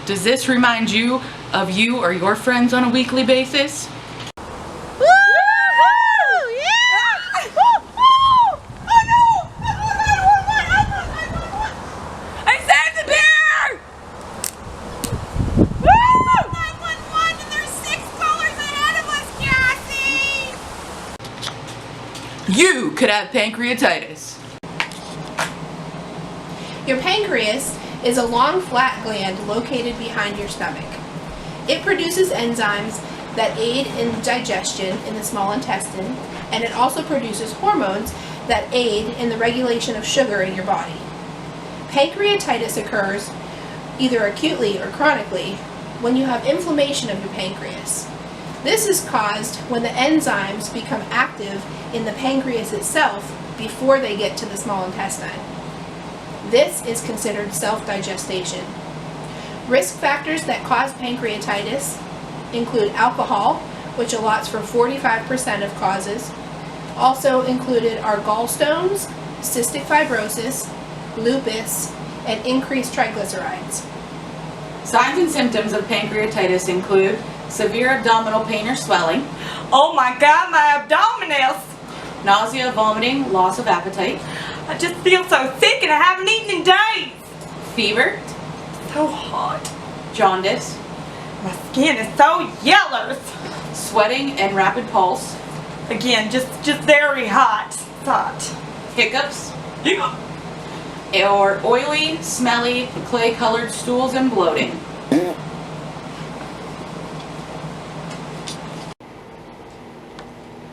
Does this remind you of you or your friends on a weekly basis? You could have pancreatitis. Your pancreas is a long flat gland located behind your stomach. It produces enzymes that aid in digestion in the small intestine, and it also produces hormones that aid in the regulation of sugar in your body. Pancreatitis occurs either acutely or chronically when you have inflammation of your pancreas. This is caused when the enzymes become active in the pancreas itself before they get to the small intestine. This is considered self-digestation. Risk factors that cause pancreatitis include alcohol, which allots for 45% of causes. Also included are gallstones, cystic fibrosis, lupus, and increased triglycerides. Signs and symptoms of pancreatitis include severe abdominal pain or swelling, Oh my God, my abdominals! nausea, vomiting, loss of appetite, I just feel so sick and I haven't eaten in days. fever, So hot. jaundice, My skin is so yellow. sweating and rapid pulse, Again, just very hot. Hot. hiccups, or oily, smelly, clay-colored stools and bloating.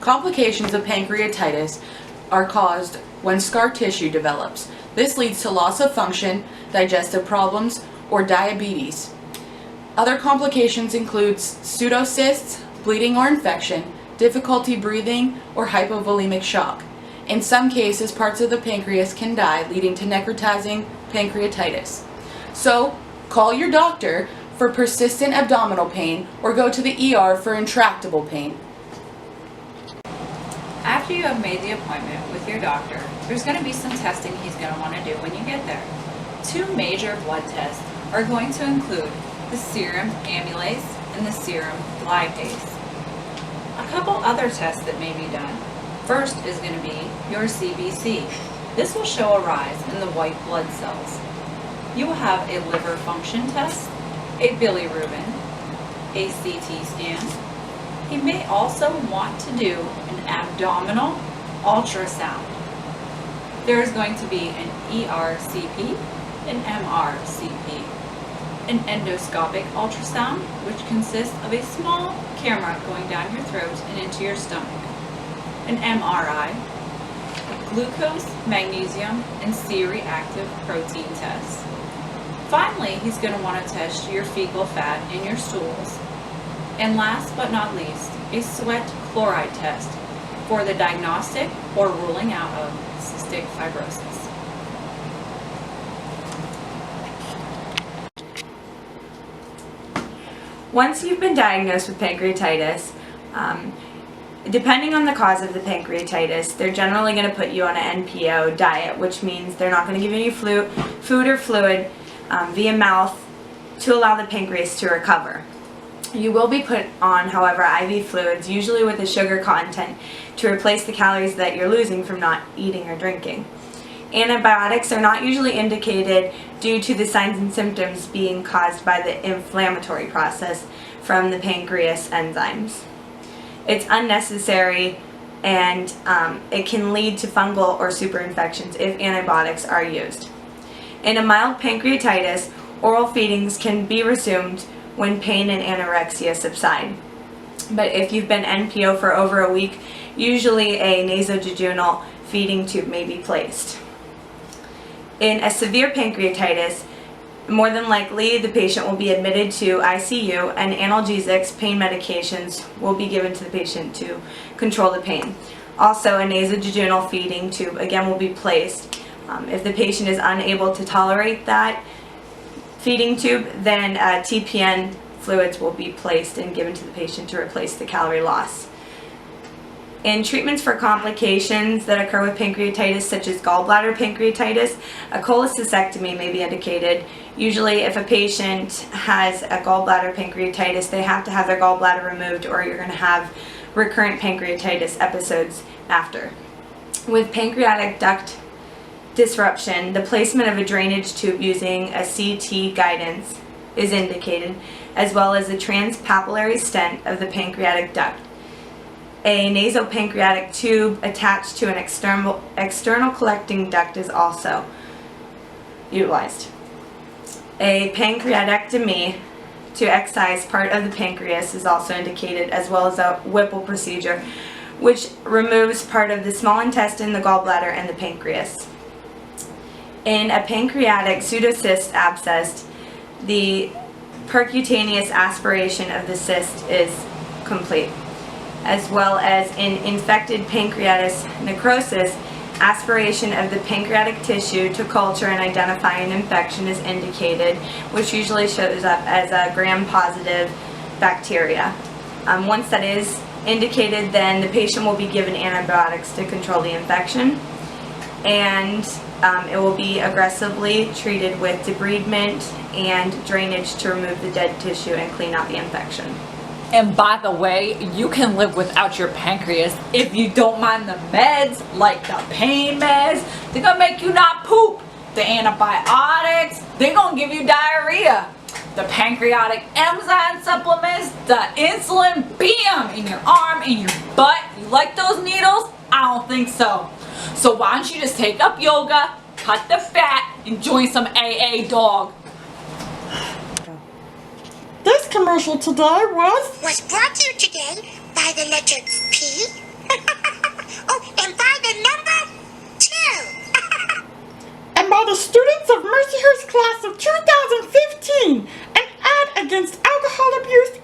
Complications of pancreatitis are caused when scar tissue develops. This leads to loss of function, digestive problems, or diabetes. Other complications include pseudocysts, bleeding or infection, difficulty breathing, or hypovolemic shock. In some cases, parts of the pancreas can die, leading to necrotizing pancreatitis. So, call your doctor for persistent abdominal pain or go to the ER for intractable pain. After you have made the appointment with your doctor, there's going to be some testing he's going to want to do when you get there. Two major blood tests are going to include the serum amylase and the serum lipase. A couple other tests that may be done. First is going to be your CBC. This will show a rise in the white blood cells. You will have a liver function test, a bilirubin, a CT scan. He may also want to do an abdominal ultrasound. There is going to be an ERCP, an MRCP, an endoscopic ultrasound, which consists of a small camera going down your throat and into your stomach, an MRI, a glucose, magnesium, and C-reactive protein test. Finally, he's going to want to test your fecal fat in your stools. And last but not least, a sweat chloride test for the diagnostic or ruling out of cystic fibrosis. Once you've been diagnosed with pancreatitis, depending on the cause of the pancreatitis, they're generally going to put you on an NPO diet, which means they're not going to give you any food or fluid via mouth to allow the pancreas to recover. You will be put on, however, IV fluids, usually with a sugar content, to replace the calories that you're losing from not eating or drinking. Antibiotics are not usually indicated due to the signs and symptoms being caused by the inflammatory process from the pancreas enzymes. It's unnecessary, and it can lead to fungal or superinfections if antibiotics are used. In a mild pancreatitis, oral feedings can be resumed when pain and anorexia subside. But if you've been NPO for over a week, usually a nasojejunal feeding tube may be placed. In a severe pancreatitis, more than likely the patient will be admitted to ICU, and analgesics, pain medications, will be given to the patient to control the pain. Also, a nasojejunal feeding tube again will be placed. If the patient is unable to tolerate that feeding tube, then TPN fluids will be placed and given to the patient to replace the calorie loss. In treatments for complications that occur with pancreatitis, such as gallbladder pancreatitis, a cholecystectomy may be indicated. Usually, if a patient has a gallbladder pancreatitis, they have to have their gallbladder removed, or you're going to have recurrent pancreatitis episodes after. With pancreatic duct disruption, the placement of a drainage tube using a CT guidance is indicated, as well as a transpapillary stent of the pancreatic duct. A nasopancreatic tube attached to an external collecting duct is also utilized. A pancreatectomy to excise part of the pancreas is also indicated, as well as a Whipple procedure, which removes part of the small intestine, the gallbladder, and the pancreas. In a pancreatic pseudocyst abscess, the percutaneous aspiration of the cyst is complete, as well as in infected pancreatitis necrosis, aspiration of the pancreatic tissue to culture and identify an infection is indicated, which usually shows up as a gram-positive bacteria. Once that is indicated, then the patient will be given antibiotics to control the infection, and it will be aggressively treated with debridement and drainage to remove the dead tissue and clean out the infection. And by the way, you can live without your pancreas if you don't mind the meds, like the pain meds. They're gonna make you not poop. The antibiotics, they're gonna give you diarrhea. The pancreatic enzyme supplements, the insulin, bam, in your arm, in your butt. You like those needles? I don't think so. So why don't you just take up yoga, cut the fat, and join some AA, dog. This commercial today was brought to you today by the letter P. Oh, and by the number 2. and by the students of Mercyhurst class of 2015, an ad against alcohol abuse